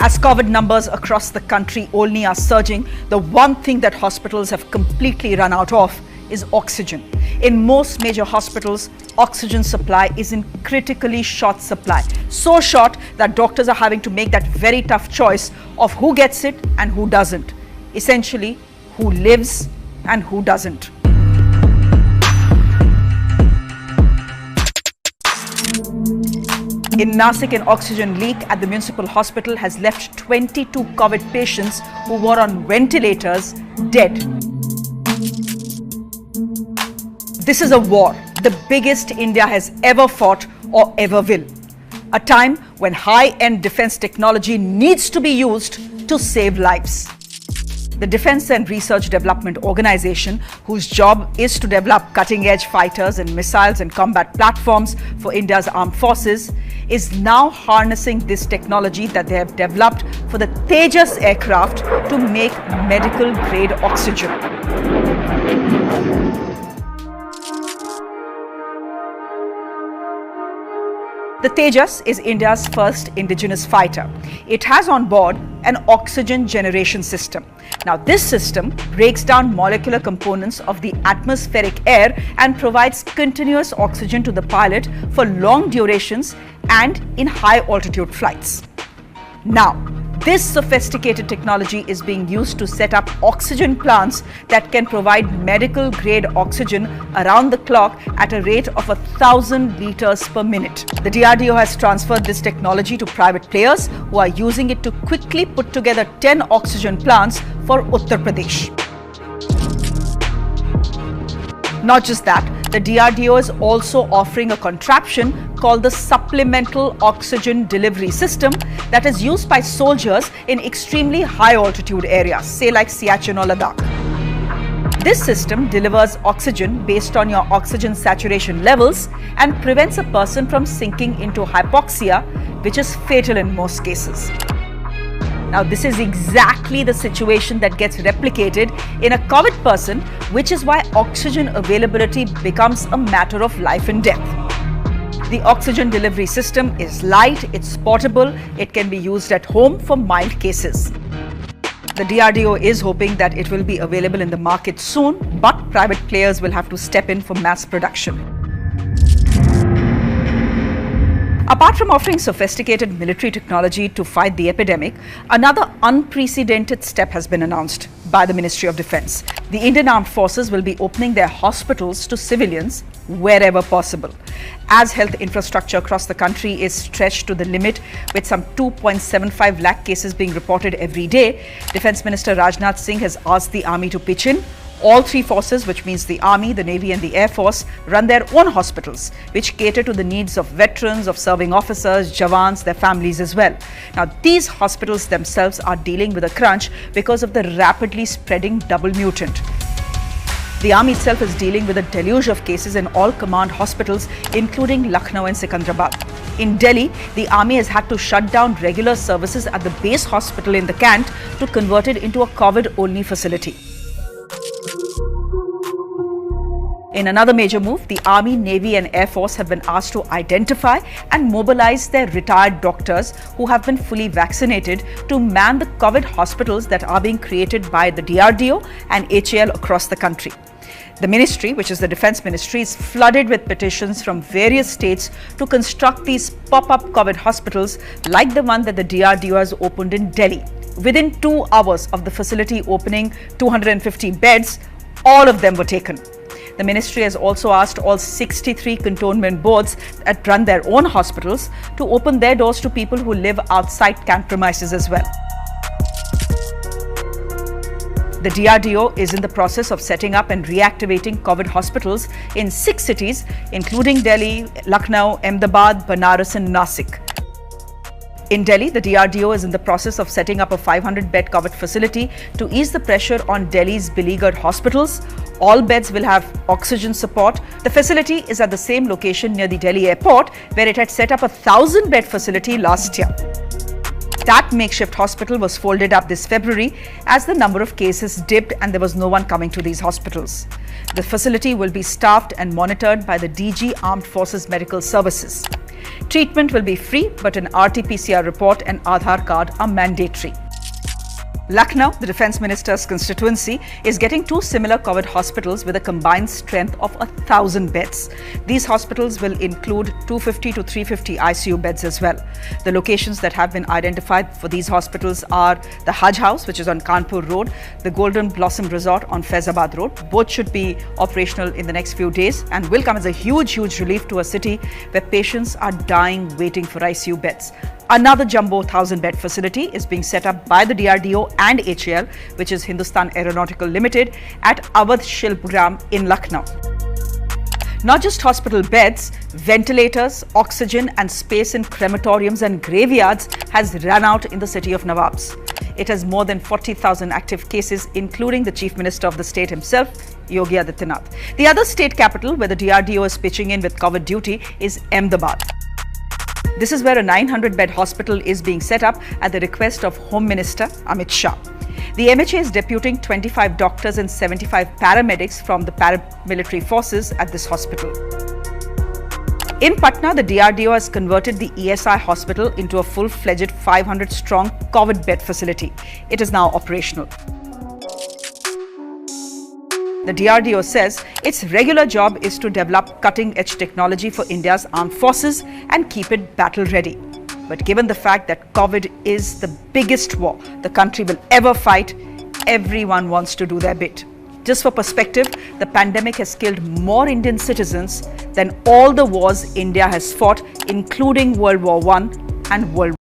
As COVID numbers across the country only are surging, the one thing that hospitals have completely run out of is oxygen. In most major hospitals, oxygen supply is in critically short supply. So short that doctors are having to make that very tough choice of who gets it and who doesn't. Essentially, who lives and who doesn't. In Nasik, an oxygen leak at the municipal hospital has left 22 COVID patients who were on ventilators dead. This is a war, the biggest India has ever fought or ever will. A time when high-end defense technology needs to be used to save lives. The Defense and Research Development Organization, whose job is to develop cutting-edge fighters and missiles and combat platforms for India's armed forces, is now harnessing this technology that they have developed for the Tejas aircraft to make medical-grade oxygen. The Tejas is India's first indigenous fighter. It has on board an oxygen generation system. Now, this system breaks down molecular components of the atmospheric air and provides continuous oxygen to the pilot for long durations and in high altitude flights. Now, this sophisticated technology is being used to set up oxygen plants that can provide medical grade oxygen around the clock at a rate of 1,000 liters per minute. The DRDO has transferred this technology to private players who are using it to quickly put together 10 oxygen plants for Uttar Pradesh. Not just that, the DRDO is also offering a contraption called the Supplemental Oxygen Delivery System that is used by soldiers in extremely high altitude areas, say like Siachen or Ladakh. This system delivers oxygen based on your oxygen saturation levels and prevents a person from sinking into hypoxia, which is fatal in most cases. Now, this is exactly the situation that gets replicated in a COVID person, which is why oxygen availability becomes a matter of life and death. The oxygen delivery system is light, it's portable, it can be used at home for mild cases. The DRDO is hoping that it will be available in the market soon, but private players will have to step in for mass production. Apart from offering sophisticated military technology to fight the epidemic, another unprecedented step has been announced by the Ministry of Defense. The Indian Armed Forces will be opening their hospitals to civilians wherever possible. As health infrastructure across the country is stretched to the limit, with some 2.75 lakh cases being reported every day, Defense Minister Rajnath Singh has asked the Army to pitch in. All three forces, which means the Army, the Navy and the Air Force, run their own hospitals, which cater to the needs of veterans, of serving officers, Jawans, their families as well. Now, these hospitals themselves are dealing with a crunch because of the rapidly spreading double mutant. The Army itself is dealing with a deluge of cases in all command hospitals, including Lucknow and Secunderabad. In Delhi, the Army has had to shut down regular services at the base hospital in the Cant to convert it into a COVID-only facility. In another major move, the Army, Navy and Air Force have been asked to identify and mobilize their retired doctors who have been fully vaccinated to man the COVID hospitals that are being created by the DRDO and HAL across the country. The ministry, which is the Defense Ministry, is flooded with petitions from various states to construct these pop-up COVID hospitals like the one that the DRDO has opened in Delhi. Within 2 hours of the facility opening 250 beds, all of them were taken. The ministry has also asked all 63 cantonment boards that run their own hospitals to open their doors to people who live outside camp premises as well. The DRDO is in the process of setting up and reactivating COVID hospitals in 6 cities, including Delhi, Lucknow, Ahmedabad, Banaras and Nasik. In Delhi, the DRDO is in the process of setting up a 500-bed COVID facility to ease the pressure on Delhi's beleaguered hospitals. All beds will have oxygen support. The facility is at the same location near the Delhi airport, where it had set up a 1,000-bed facility last year. That makeshift hospital was folded up this February as the number of cases dipped and there was no one coming to these hospitals. The facility will be staffed and monitored by the DG Armed Forces Medical Services. Treatment will be free, but an RT-PCR report and Aadhaar card are mandatory. Lucknow, the Defence Minister's constituency, is getting two similar COVID hospitals with a combined strength of 1,000 beds. These hospitals will include 250 to 350 ICU beds as well. The locations that have been identified for these hospitals are the Haj House, which is on Kanpur Road, the Golden Blossom Resort on Faizabad Road. Both should be operational in the next few days and will come as a huge relief to a city where patients are dying waiting for ICU beds. Another jumbo 1,000-bed facility is being set up by the DRDO and HAL, which is Hindustan Aeronautical Limited, at Awadh Shilpgram in Lucknow. Not just hospital beds, ventilators, oxygen and space in crematoriums and graveyards has run out in the city of Nawabs. It has more than 40,000 active cases, including the Chief Minister of the state himself, Yogi Adityanath. The other state capital where the DRDO is pitching in with COVID duty is Ahmedabad. This is where a 900-bed hospital is being set up at the request of Home Minister Amit Shah. The MHA is deputing 25 doctors and 75 paramedics from the paramilitary forces at this hospital. In Patna, the DRDO has converted the ESI hospital into a full-fledged 500-strong COVID bed facility. It is now operational. The DRDO says its regular job is to develop cutting-edge technology for India's armed forces and keep it battle-ready. But given the fact that COVID is the biggest war the country will ever fight, everyone wants to do their bit. Just for perspective, the pandemic has killed more Indian citizens than all the wars India has fought, including World War I and World War II.